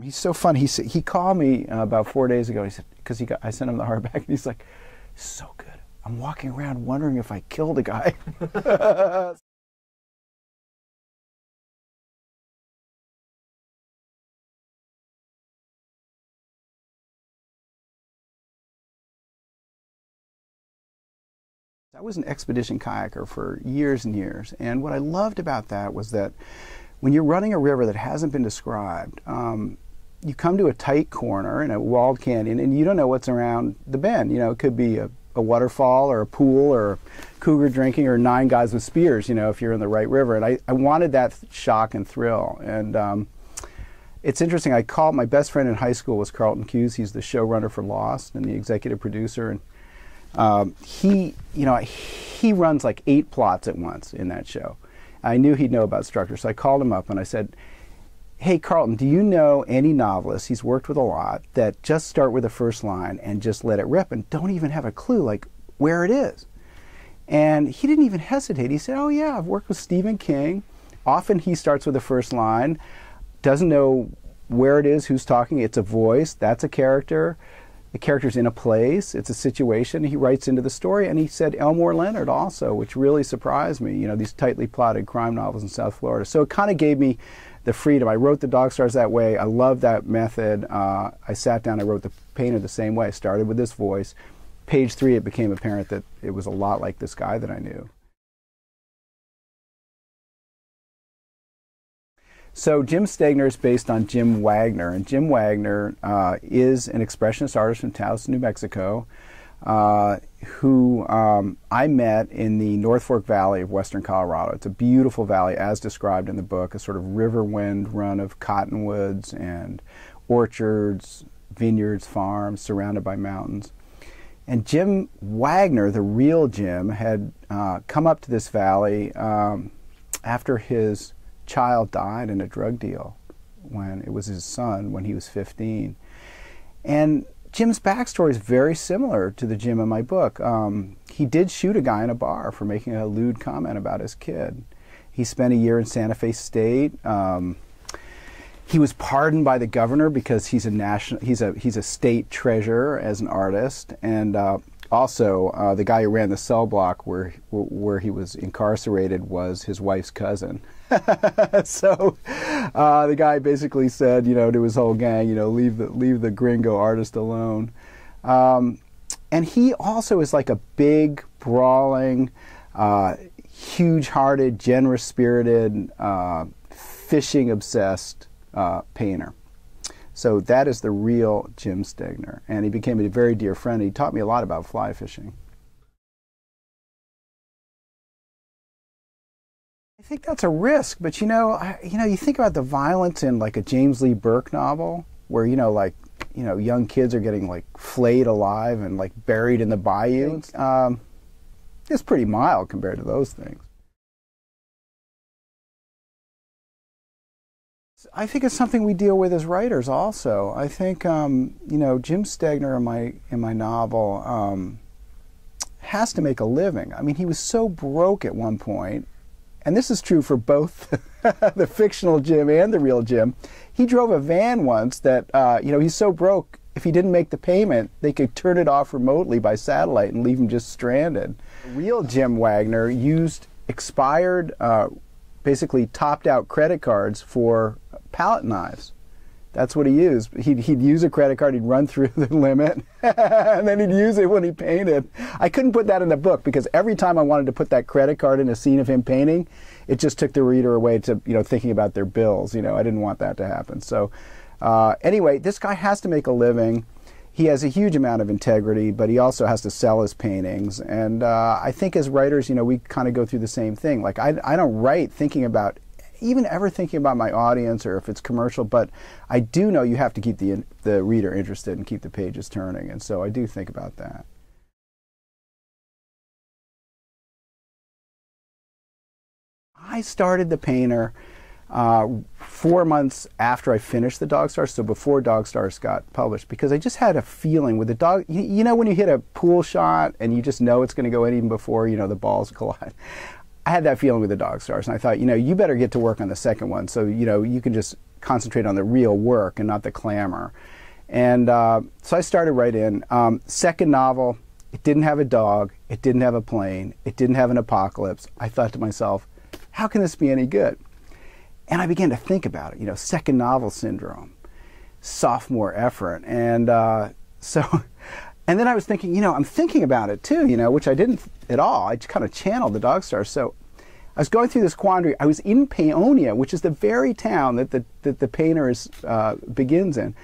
He's so funny. He called me about 4 days ago. He said, because I sent him the hardback, and he's like, "So good. I'm walking around wondering if I killed a guy." I was an expedition kayaker for years and years, and what I loved about that was that when you're running a river that hasn't been described, you come to a tight corner in a walled canyon, and you don't know what's around the bend. You know, it could be a waterfall or a pool or a cougar drinking or 9 guys with spears, you know, if you're in the right river. And I wanted that shock and thrill. And it's interesting, I called, my best friend in high school was Carlton Cuse. He's the showrunner for Lost and the executive producer. And he runs like 8 plots at once in that show. I knew he'd know about structure, so I called him up and I said, "Hey, Carlton, do you know any novelists," he's worked with a lot, "that just start with the first line and just let it rip and don't even have a clue like where it is?" And he didn't even hesitate. He said, "Oh yeah, I've worked with Stephen King. Often he starts with the first line, doesn't know where it is, who's talking. It's a voice, that's a character. The character's in a place, it's a situation. He writes into the story." And he said Elmore Leonard also, which really surprised me, you know, these tightly plotted crime novels in South Florida. So it kind of gave me the freedom. I wrote the Dog Stars that way. I love that method. I sat down, I wrote the Painter the same way. I started with this voice. Page 3, it became apparent that it was a lot like this guy that I knew. So Jim Stegner is based on Jim Wagner, and Jim Wagner is an expressionist artist from Taos, New Mexico, who I met in the North Fork Valley of western Colorado. It's a beautiful valley, as described in the book, a sort of river wind run of cottonwoods and orchards, vineyards, farms, surrounded by mountains. And Jim Wagner, the real Jim, had come up to this valley after his child died in a drug deal, when it was his son when he was 15. And Jim's backstory is very similar to the Jim in my book. He did shoot a guy in a bar for making a lewd comment about his kid. He spent a year in Santa Fe State. He was pardoned by the governor because he's a state treasurer as an artist, and also the guy who ran the cell block where he was incarcerated was his wife's cousin. So the guy basically said, you know, to his whole gang, you know, leave the gringo artist alone. And he also is like a big, brawling, huge-hearted, generous-spirited, fishing-obsessed painter. So that is the real Jim Stegner, and he became a very dear friend. He taught me a lot about fly fishing. I think that's a risk, but you know, you think about the violence in like a James Lee Burke novel, where young kids are getting like flayed alive and like buried in the bayou. It's pretty mild compared to those things. I think it's something we deal with as writers also. I think Jim Stegner in my novel has to make a living. I mean, he was so broke at one point, and this is true for both the fictional Jim and the real Jim. He drove a van once that he's so broke, if he didn't make the payment, they could turn it off remotely by satellite and leave him just stranded. Real Jim Wagner used expired, basically topped out credit cards for palette knives. That's what he used. He'd use a credit card, he'd run through the limit, and then he'd use it when he painted. I couldn't put that in the book because every time I wanted to put that credit card in a scene of him painting, it just took the reader away to, thinking about their bills. I didn't want that to happen. So anyway, this guy has to make a living. He has a huge amount of integrity, but he also has to sell his paintings. And I think as writers, we kind of go through the same thing. Like I don't write thinking about ever thinking about my audience or if it's commercial, but I do know you have to keep the reader interested and keep the pages turning, and so I do think about that. I started The Painter 4 months after I finished The Dog Stars, so before Dog Stars got published, because I just had a feeling with the dog, when you hit a pool shot and you just know it's going to go in even before, the balls collide. I had that feeling with the Dog Stars, and I thought, you better get to work on the second one, so you can just concentrate on the real work and not the clamor. And so I started right in. Second novel, it didn't have a dog, it didn't have a plane, it didn't have an apocalypse. I thought to myself, how can this be any good? And I began to think about it, you know, second novel syndrome, sophomore effort. And and then I was thinking, you know, I'm thinking about it too, you know, which I didn't at all. I just kind of channeled the Dog Star. So I was going through this quandary. I was in Paonia, which is the very town that the painter begins in.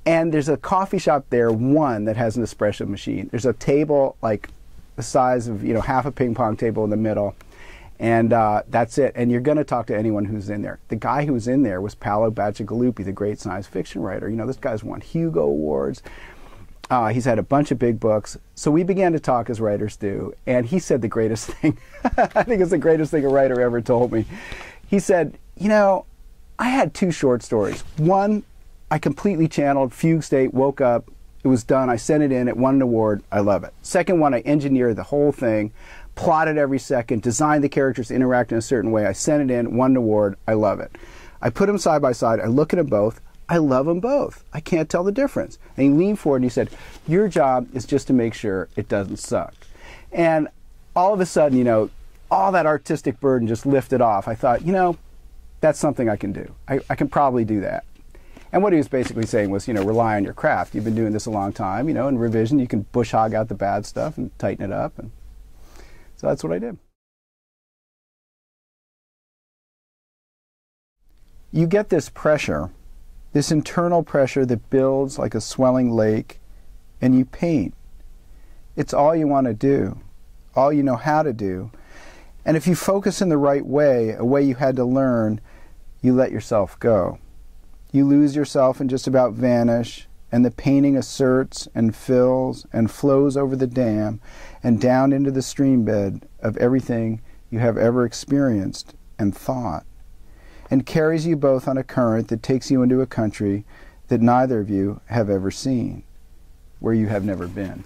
And there's a coffee shop there, one, that has an espresso machine. There's a table like the size of, you know, half a ping pong table in the middle. And that's it. And you're going to talk to anyone who's in there. The guy who was in there was Paolo Bacigalupi, the great science fiction writer. You know, this guy's won Hugo Awards. He's had a bunch of big books. So we began to talk as writers do. And he said the greatest thing. I think it's the greatest thing a writer ever told me. He said, you know, I had 2 short stories. One, I completely channeled, fugue state, woke up, it was done, I sent it in, it won an award, I love it. Second one, I engineered the whole thing, plotted every second, designed the characters to interact in a certain way, I sent it in, won an award, I love it. I put them side by side, I look at them both, I love them both. I can't tell the difference. And he leaned forward and he said, your job is just to make sure it doesn't suck. And all of a sudden, you know, all that artistic burden just lifted off. I thought, you know, that's something I can do. I can probably do that. And what he was basically saying was, you know, rely on your craft. You've been doing this a long time, you know, in revision you can bush hog out the bad stuff and tighten it up. And so that's what I did. You get this pressure, this internal pressure that builds like a swelling lake, and you paint. It's all you want to do, all you know how to do. And if you focus in the right way, a way you had to learn, you let yourself go. You lose yourself and just about vanish, and the painting asserts and fills and flows over the dam and down into the stream bed of everything you have ever experienced and thought, and carries you both on a current that takes you into a country that neither of you have ever seen, where you have never been.